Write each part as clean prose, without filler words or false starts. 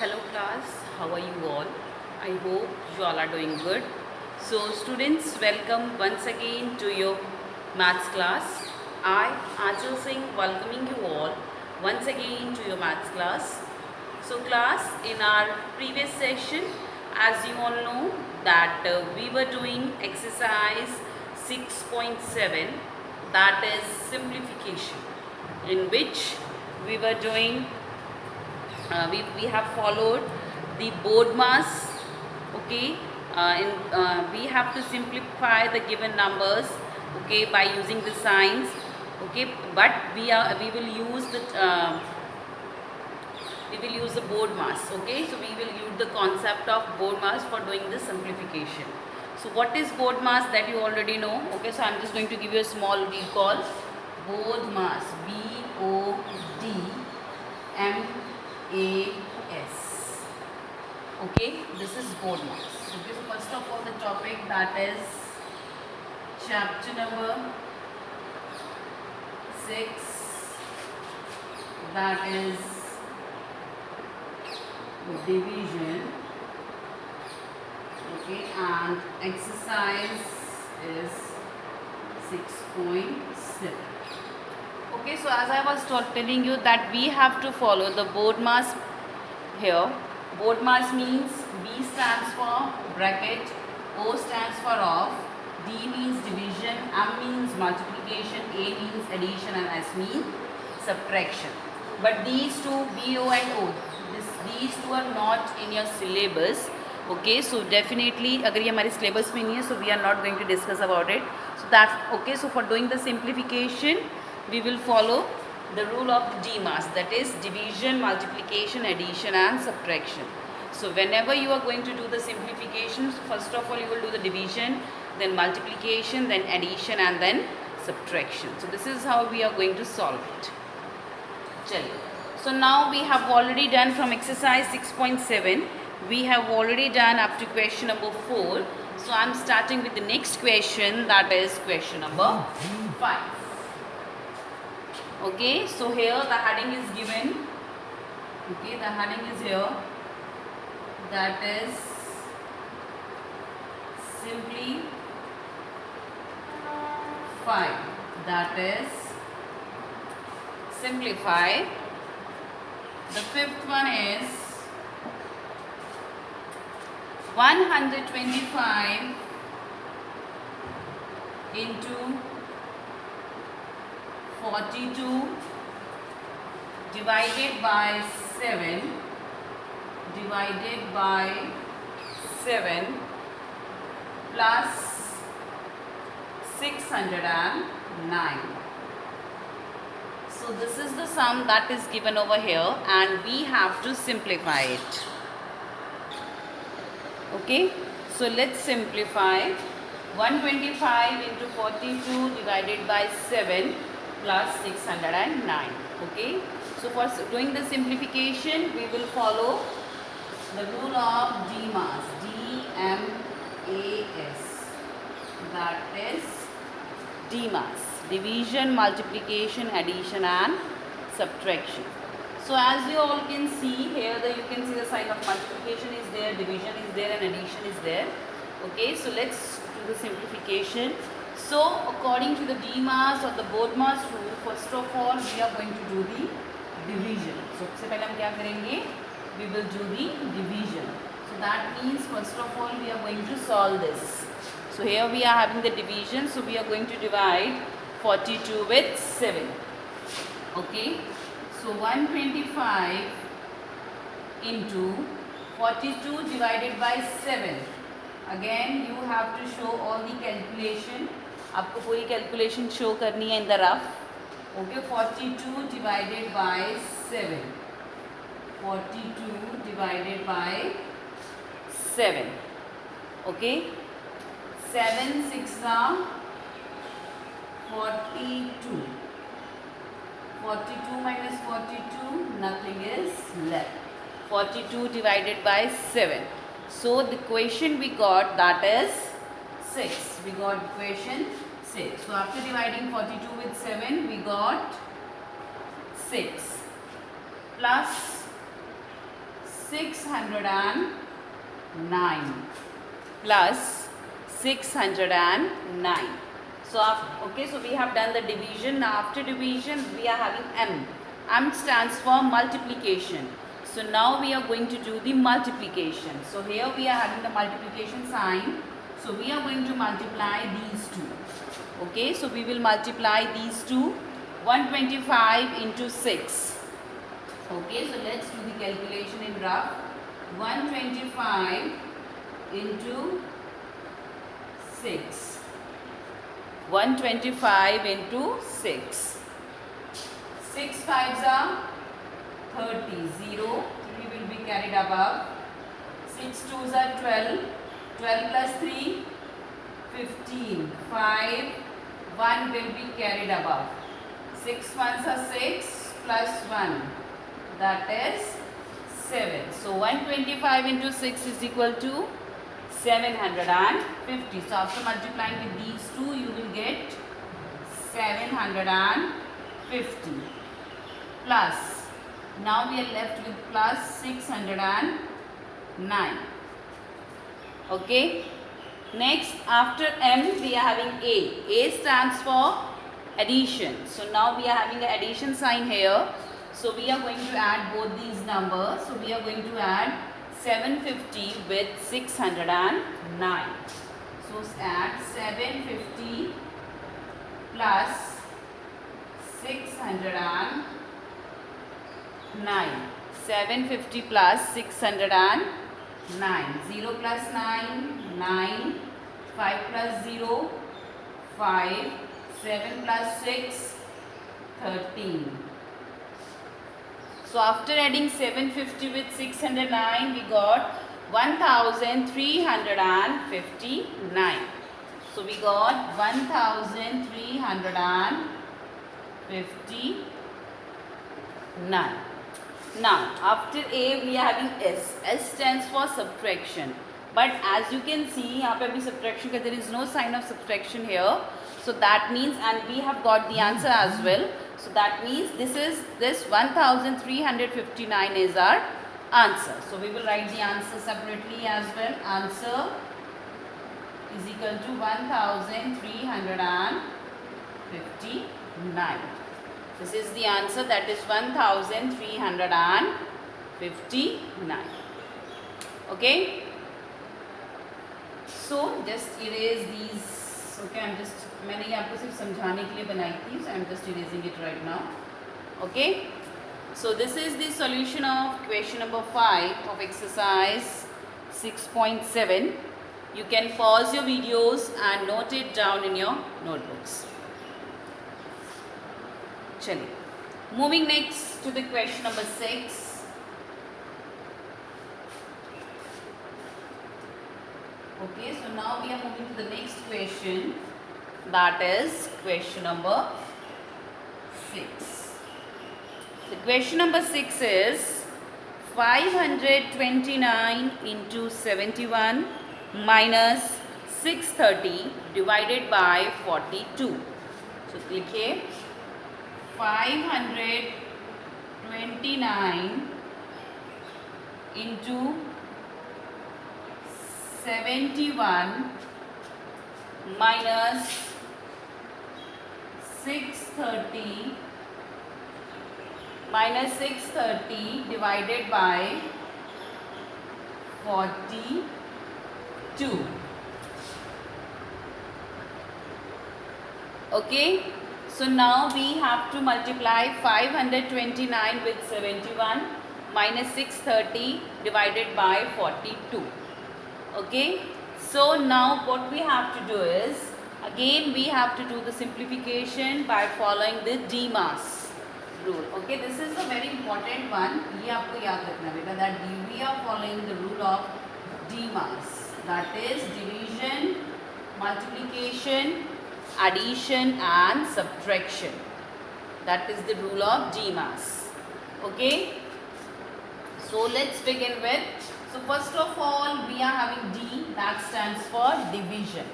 Hello class, how are you all? I hope you all are doing good. So students, welcome once again to your maths class. I, Ajal Singh, welcoming you all once again to your maths class. So class, in our previous session, as you all know that we were doing exercise 6.7, that is simplification, in which we were doing we have followed the board mass. Okay, we have to simplify the given numbers, okay, by using the signs, okay, but we will use the board mass. Okay, so we will use the concept of board mass for doing the simplification. So what is board mass, that you already know. Okay, so I'm just going to give you a small recall. Board mass, BODMAS. Okay, this is board mass. Okay, so first of all the topic, that is chapter number 6, that is division. Okay, and exercise is 6.7. Okay, so as I was telling you that we have to follow the board mass here. Board mass means B stands for bracket, O stands for off, D means division, M means multiplication, A means addition, and S means subtraction. But these two, B, O and O, these two are not in your syllabus. Okay, so definitely अगर ये हमारे syllabus में नहीं है, so we are not going to discuss about it. So that, okay, so for doing the simplification, we will follow the rule of DMAS, that is division, multiplication, addition and subtraction. So whenever you are going to do the simplifications, first of all you will do the division, then multiplication, then addition and then subtraction. So this is how we are going to solve it. Chalo. So now we have already done from exercise 6.7, we have already done up to question number 4. So I am starting with the next question, that is question number 5. Okay, so here the heading is given. Okay, the heading is here, that is simplify, that is simplify. The fifth one is 125 into 42 divided by 7 plus 609. So this is the sum that is given over here and we have to simplify it. Okay, so let's simplify. 125 into 42 divided by 7 plus 609. Okay, so for doing the simplification, we will follow the rule of DMAS, D-M-A-S, that is DMAS, division, multiplication, addition and subtraction. So as you all can see here, you can see the sign of multiplication is there, division is there and addition is there. Okay, so let's do the simplification. So according to the DMAS or the board mass rule, first of all we are going to do the division. So सबसे पहले हम क्या करेंगे? We will do the division. So that means first of all we are going to solve this. So here we are having the division. So we are going to divide 42 with 7. Okay. So 125 into 42 divided by 7. Again you have to show all the calculation. आपको पूरी calculation show करनी है in the rough. Okay, 42 divided by 7. 42 divided by 7. Okay. 7 6 are 42. 42 minus 42, nothing is left. 42 divided by 7. So the equation we got, that is 6. We got equation 6. So after dividing 42 with 7, we got 6 plus 609 plus 609. So okay, so we have done the division. Now after division we are having m. M stands for multiplication. So now we are going to do the multiplication. So here we are having the multiplication sign. So we are going to multiply these two. Okay, so we will multiply these two. 125 into 6. Okay, so let's do the calculation in rough. 125 into 6. 125 into 6. 6 5s are 30. 0, 3 will be carried above. 6 2s are 12. 12 plus 3, 15. 5, 1 will be carried above. 6 1s are 6 plus 1. That is 7. So 125 into 6 is equal to 750. So after multiplying with these two, you will get 750 plus. Now we are left with plus 609. Okay. Next, after M, we are having A. A stands for addition. So now we are having an addition sign here. So we are going to add both these numbers. So we are going to add 750 with 609. So add 750 plus 609. 750 plus 609. 0 plus 9, 9. 5 plus 0, 5. 7 plus 6, 13. So after adding 750 with 609, we got 1359. So we got 1359. Now after A we are having S. S stands for subtraction. But as you can see, यहाँ पे अभी subtraction का there is no sign of subtraction here. So that means, and we have got the answer as well. So that means this 1359 is our answer. So we will write the answer separately as well. Answer is equal to 1359. This is the answer, that is 1359. Okay. So just erase these. Okay, मैंने ये आपको सिर्फ समझाने के लिए बनाई थी. So I'm just erasing it right now. Okay. So this is the solution of question number 5 of exercise 6.7. You can pause your videos and note it down in your notebooks. चलिए. Moving next to the question number 6. Okay, so now we are moving to the next question, that is question number 6. The question number 6 is 529 into 71 minus 630 divided by 42. So click here. 529 into 71 minus 630 divided by 42. Okay, so now we have to multiply 529 with 71 minus 630 divided by 42. Okay, so now what we have to do is, again we have to do the simplification by following the DMAS rule. Okay, this is a very important one. ये आपको याद रखना बेटा, that we are following the rule of DMAS, that is division, multiplication, addition and subtraction. That is the rule of DMAS. Okay, so let's begin with. So first of all we are having D, that stands for division.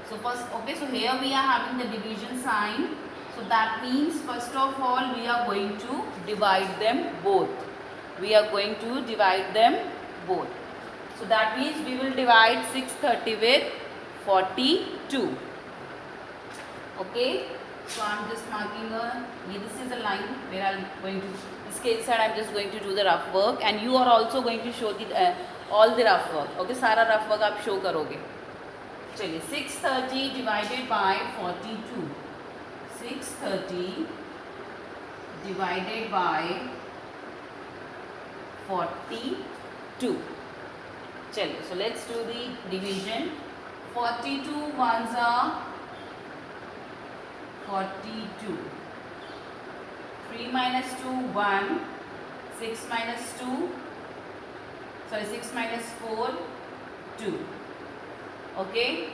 So first, okay, so here we are having the division sign. So that means first of all we are going to divide them both. we are going to divide them both. So that means we will divide 630 with 42. Okay. So I am just marking this is a line where I am going to, this case side I am just going to do the rough work, and you are also going to show the all the rough work. Okay, सारा rough work आप show करोगे. चलिए 630 divided by 42. 630 divided by 42. चलिए, so let's do the division. 42 ones are 42. 3 minus 2, 1. 6 minus 2, sorry, 6 minus 4, 2. Okay.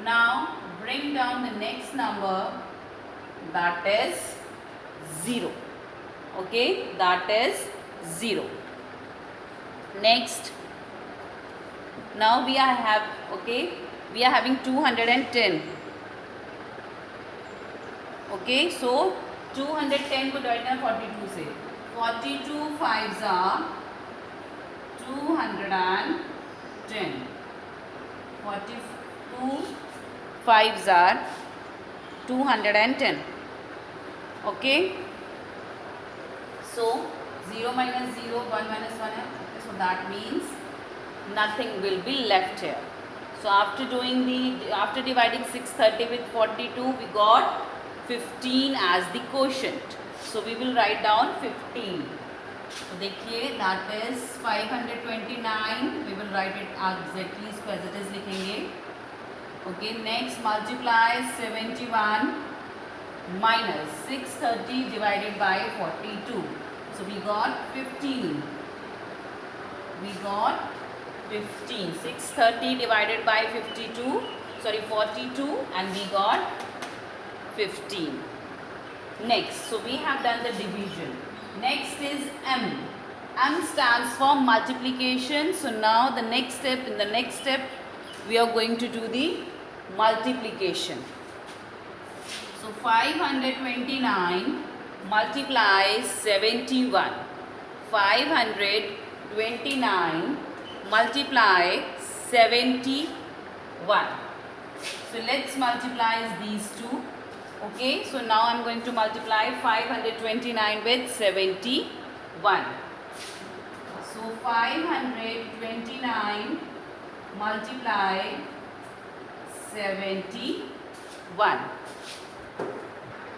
Now bring down the next number, that is 0. Okay, that is 0. Next, now we are having 210. Okay, so 210 को divide करना 42 से. 42 5s are 210. 42 5s are 210. Okay. So 0 minus 0, 1 minus 1 है. So that means nothing will be left here. So after dividing 630 with 42, we got 15 as the quotient. So we will write down 15. तो देखिए, that is 529. We will write it exactly इसको as it is लिखेंगे. Okay, next multiply 71 minus 630 divided by 42. So we got 15. We got 15. 630 divided by 42, and we got 15. Next, so we have done the division. Next is M. M stands for multiplication. So now in the next step, we are going to do the multiplication. So 529 multiplies 71. 529 multiply 71. So let's multiply these two. Okay, so now I am going to multiply 529 with 71. So 529 multiply 71.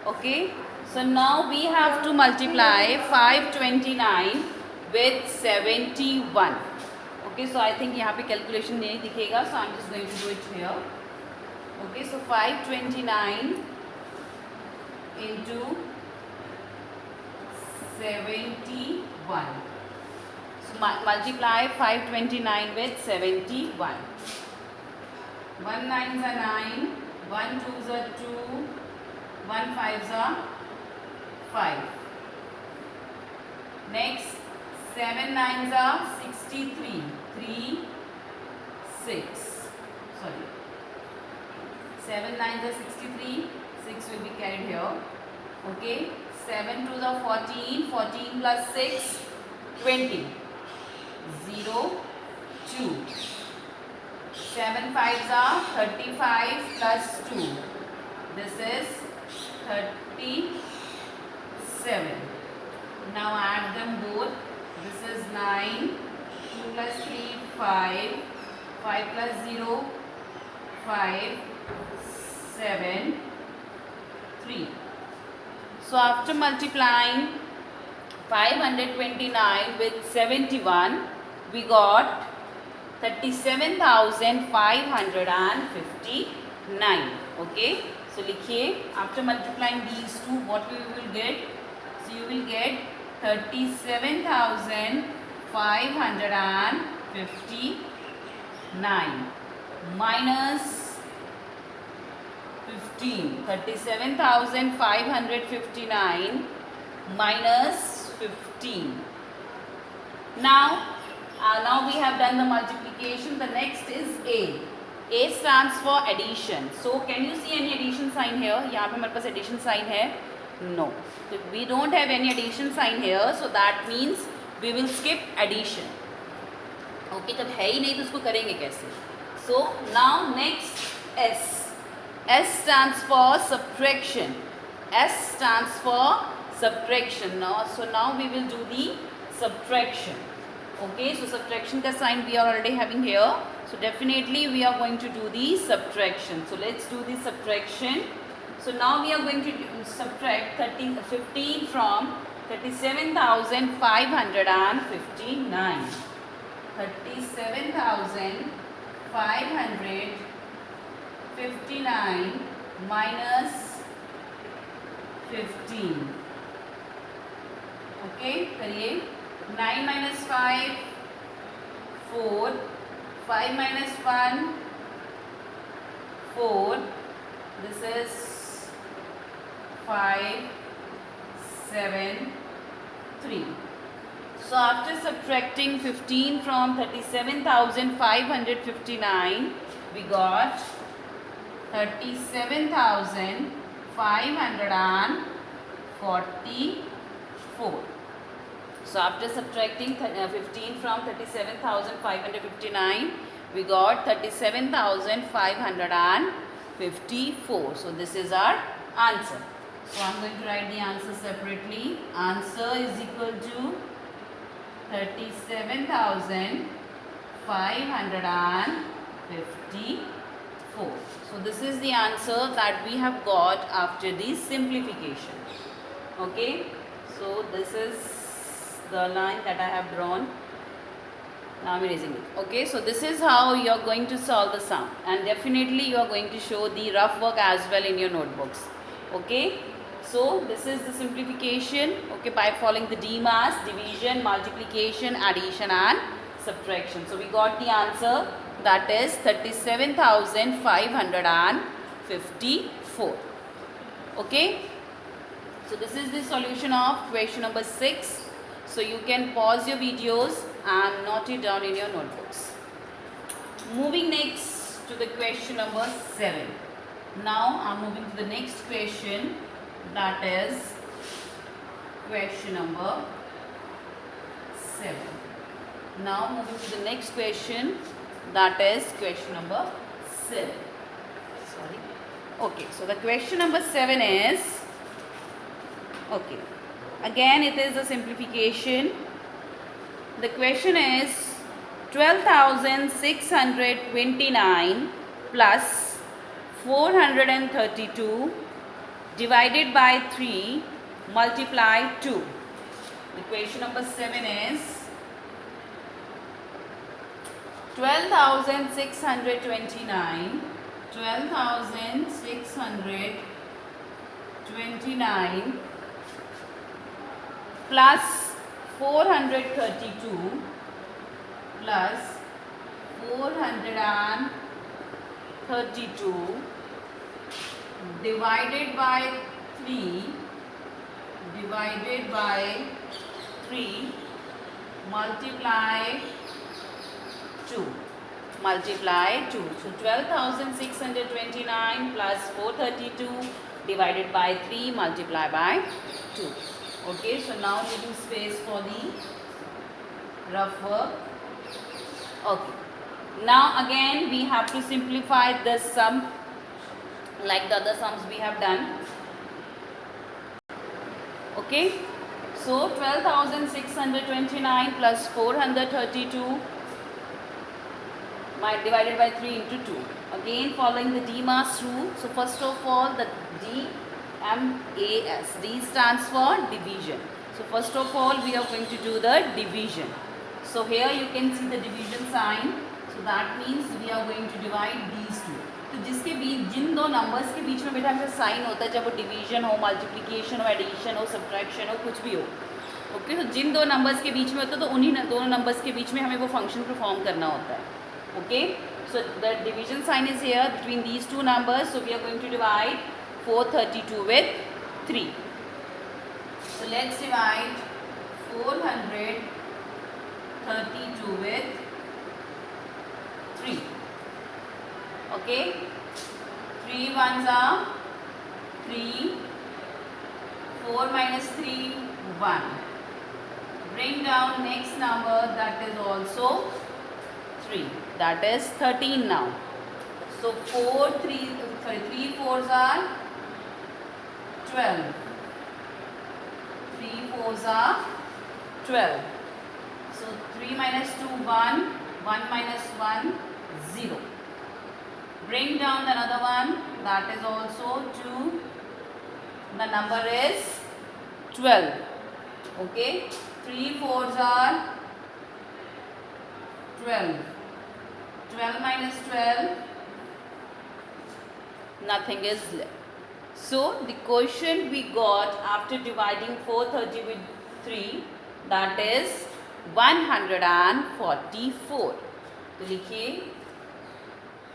Okay, so now we have to multiply 529 with 71. Okay, so I think यहाँ पे calculation नहीं दिखेगा, so I am just going to do it here. Okay, so 529 into 71. So multiply 529 with 71. 1 9s are 9, 1 2s are 2, 1 5s are 5. Next, 7 9s are 63. 3 6. Sorry. 7 9s are 63. 6 will be carried here. Okay. 7 2s are 14. 14 plus 6, 20. 0 2. 7 5s are 35 plus 2. This is 37. Now add them both. This is 9. 2 plus 3, 5. 5 plus 0, 5. 7, 3. So after multiplying 529 with 71, we got 37,559. Okay. So लिखिए, after multiplying these two, what we will get? So you will get 37,559 minus 15. 37,559 minus 15. Now we have done the multiplication. The next is A. A stands for addition. So can you see any addition sign here? यहाँ पे हमारे पास addition sign है? No. So we don't have any addition sign here. So that means we will skip addition. Okay, तब है ही नहीं तो उसको करेंगे कैसे? So now next S. S stands for subtraction. S stands for subtraction. Now we will do the subtraction. Okay, so subtraction ka sign we are already having here, so definitely we are going to do the subtraction. So let's do the subtraction. So now we are going to subtract 15 from 37,559. 37,559 minus 15. Okay, करिए. 9 minus 5 4, 5 minus 1 4, this is 5 7 3. So after subtracting 15 from 37,559, we got 37,544. So after subtracting 15 from 37,559, we got 37,554. So this is our answer. So I am going to write the answer separately. Answer is equal to 37,554. So this is the answer that we have got after the simplification. Okay. So this is the line that I have drawn. Now I am erasing it. Okay, so this is how you are going to solve the sum, and definitely you are going to show the rough work as well in your notebooks. Okay, so this is the simplification. Okay, by following the DMAS, division, multiplication, addition and subtraction. So we got the answer, that is 37,554. Okay, so this is the solution of question number 6. So you can pause your videos and note it down in your notebooks. Moving next to the question number 7. Now I am moving to the next question, that is question number 7. Now moving to the next question, that is question number 7. Sorry. Okay, so the question number 7 is, okay, again it is a simplification. The question is 12,629 plus 432 divided by 3 multiply 2. The question number 7 is 12,629 plus 432 plus 432 divided by 3 multiply 2. So 12,629 plus 432 divided by 3 multiply by 2. Okay, so now leaving space for the rough work. Okay, now again we have to simplify this sum like the other sums we have done. Okay, so 12,629 plus 432 divided by 3 into 2. Again following the DMAS rule. So first of all, the DMAS, D stands for division. So first of all we are going to do the division. So here you can see the division sign. So that means we are going to divide these two. तो जिसके बीच जिन दो numbers के बीच में बेटा हमें sign होता है, जब वो डिवीजन हो, मल्टीप्लिकेशन हो, एडिशन हो, सब्ट्रैक्शन हो, कुछ भी हो. ओके, तो जिन दो नंबर्स के बीच में होता है तो उन्हीं दोनों नंबर्स के बीच में हमें वो फंक्शन परफॉर्म करना होता है. Okay, so the division sign is here between these two numbers. So we are going to divide 432 with 3. So let's divide 432 with 3. Okay, 3 ones are 3, 4 minus 3 1, Bring down next number, that is also 3. That is 13 now. So 3 fours are 12. 3 fours are 12. So 3 minus 2, 1. 1 minus 1, 0. Bring down another one, that is also 2. The number is 12. Okay. 3 fours are 12. 12 minus 12, nothing is left. So the quotient we got after dividing 430 with 3, that is 144. तो लिखिए,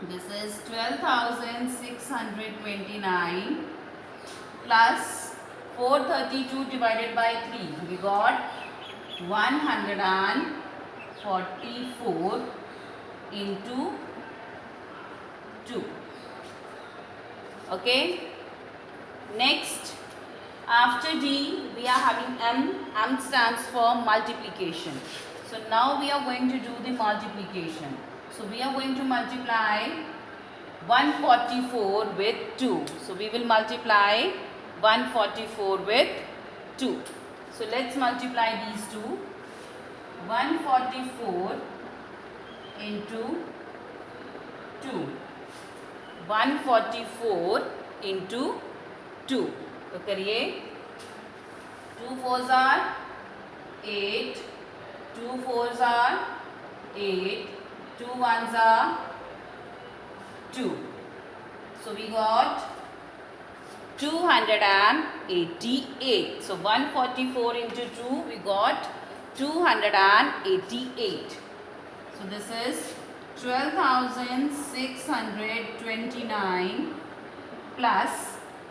this is 12,629 plus 432 divided by 3. We got 144 into 2. Okay. Next, after D, we are having M. M stands for multiplication. So now we are going to do the multiplication. So we are going to multiply 144 with 2. So we will multiply 144 with 2. So let's multiply these two. 144 into 2. 144 into 2. तो करिए, 2 fours are 8, 2 fours are 8, 2 ones are 2. So we got 288. So 144 into 2, we got 288. So this is 12,629 plus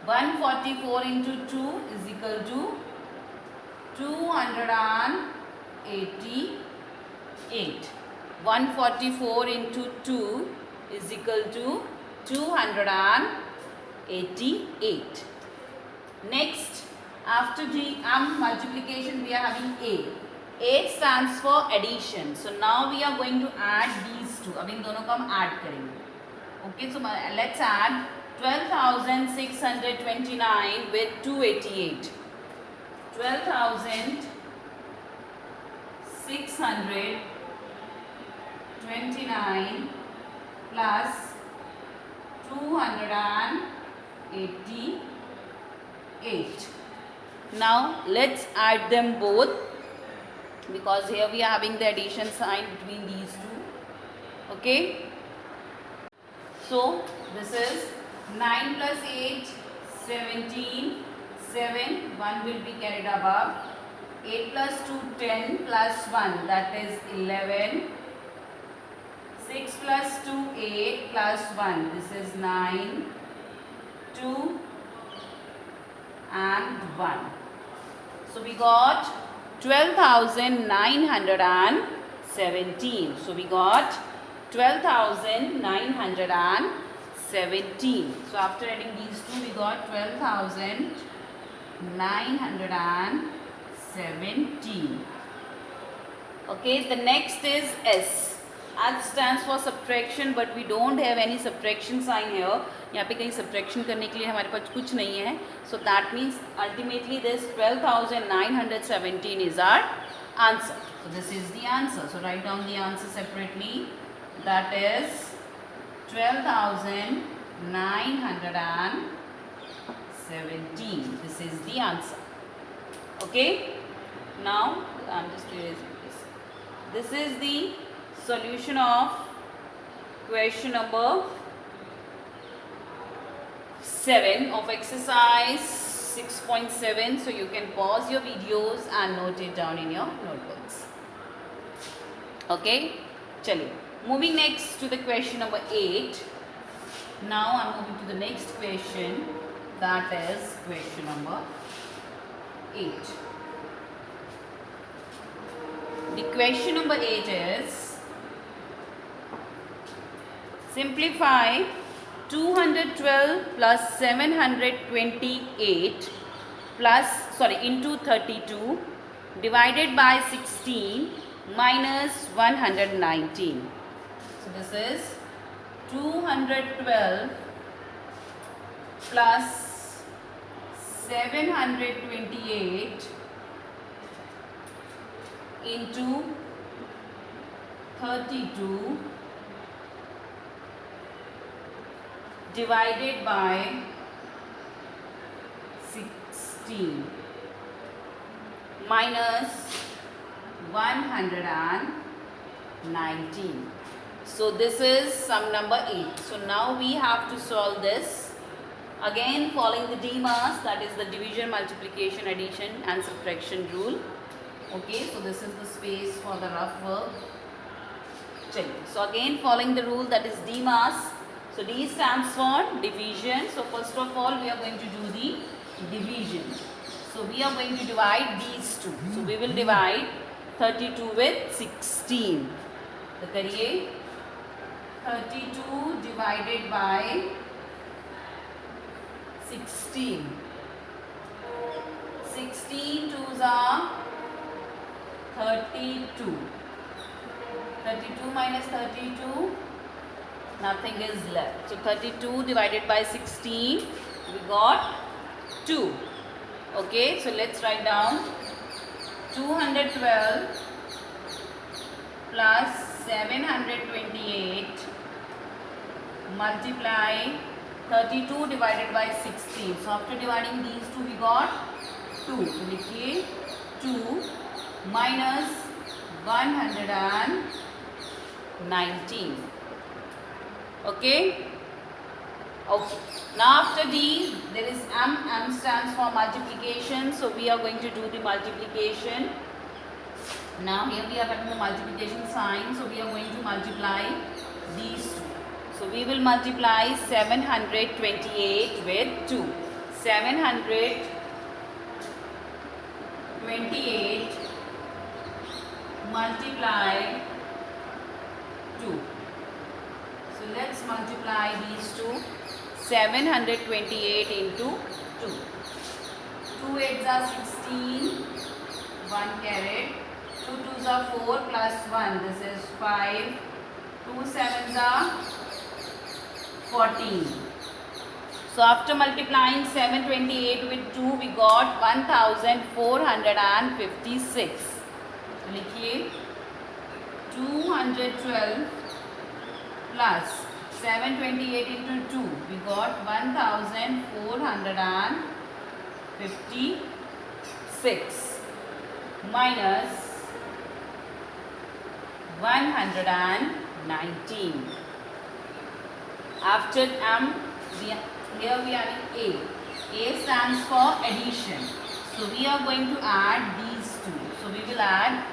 144 into 2 is equal to 288. 144 into 2 is equal to 288. Next, after the multiplication, we are having A. A stands for addition. So now we are going to add these two. अब इन दोनों को हम add करेंगे. Okay, so let's add 12,629 with 288. 12,629 plus 288. Now let's add them both, because here we are having the addition sign between these two. Okay. So this is 9 plus 8, 17, 7, 1 will be carried above. 8 plus 2, 10 plus 1, that is 11. 6 plus 2, 8 plus 1, this is 9, 2 and 1. So we got 12,917. So we got 12,917. So after adding these two, we got 12,917. Okay, the next is S. S stands for subtraction, but we don't have any subtraction sign here. यहाँ पे कहीं subtraction करने के लिए हमारे पास कुछ नहीं है. So that means ultimately this 12,917 is our answer. So this is the answer. So write down the answer separately. That is 12,917. This is the answer. Okay. Now I am just erasing this. This is the solution of question number 7 of exercise 6.7. So you can pause your videos and note it down in your notebooks. Okay, chaliye. Moving next to the question number 8. Now I am moving to the next question, that is question number 8. The question number 8 is, simplify 212 plus 728 plus into 32 divided by 16 minus 119. So this is 212 plus 728 into 32 divided by 16 minus 119. So this is sum number 8. So now we have to solve this again following the DMAS, that is the division, multiplication, addition and subtraction rule. Okay, so this is the space for the rough work. So again following the rule, that is DMAS. So D stands for division. So first of all we are going to do the division. So we are going to divide these two. So we will divide 32 with 16. So करिए 32 divided by 16. 16 twos are 32. 32 minus 32, nothing is left. So 32 divided by 16, we got 2. Okay, so let's write down 212 plus 728 multiply 32 divided by 16. So after dividing these two, we got 2. So लिखिए 2 minus 119. Okay. Okay. Now after these, there is M. M stands for multiplication. So we are going to do the multiplication. Now here we are having the multiplication sign. So we are going to multiply these two. So we will multiply 728 with 2. 728 multiply 2. So let's multiply these two. 728 into 2. 2 8s are 16. 1 caret. 2 2s are 4 plus 1. This is 5. 2 7s are 14. So after multiplying 728 with 2, we got 1456. So लिखिए 212 plus 728 into 2, we got 1456 minus 119. After M, here we are in A. A stands for addition. So we are going to add these two. So we will add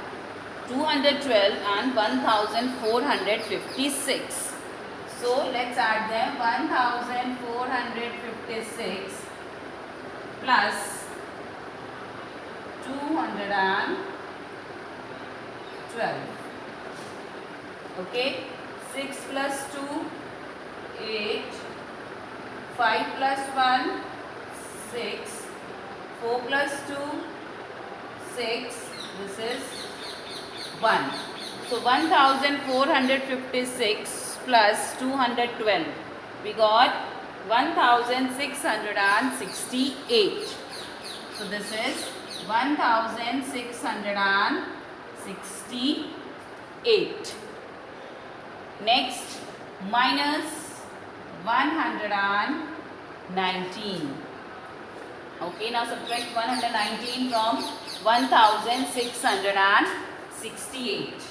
212 and 1456. So let's add them. 1456 plus 212. Okay. 6 plus 2, 8. 5 plus 1, 6. 4 plus 2, 6. This is 1. So 1456 plus 212. We got 1668. So this is 1668. Next, minus 119. Okay, now subtract 119 from 1668.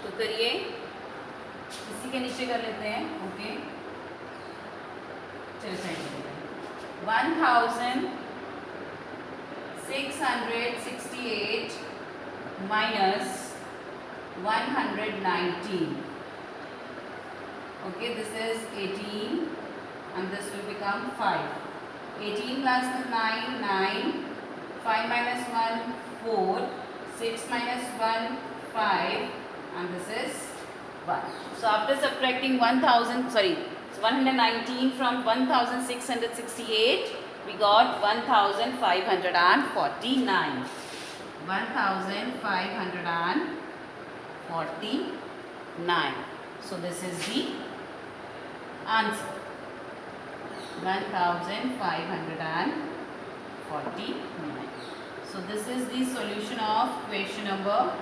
तो करिए, इसी के नीचे कर लेते हैं. Okay, चलिए side में 1668 minus 119. Okay, this is 18 and this will become 5. 18 plus 9, 9. 5 minus 1, 4. 6 minus 1, 5. And this is 1. So after subtracting 119 from 1668, We got 1549. 1549. So this is the answer. 1549. So this is the solution of question number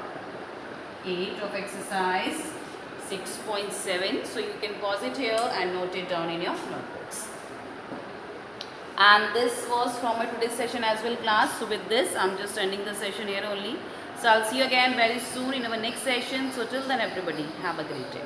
8 of exercise 6.7. So you can pause it here and note it down in your notebooks. And this was from my today's session as well, class. So with this, I'm just ending the session here only. So I'll see you again very soon in our next session. So till then, everybody, have a great day.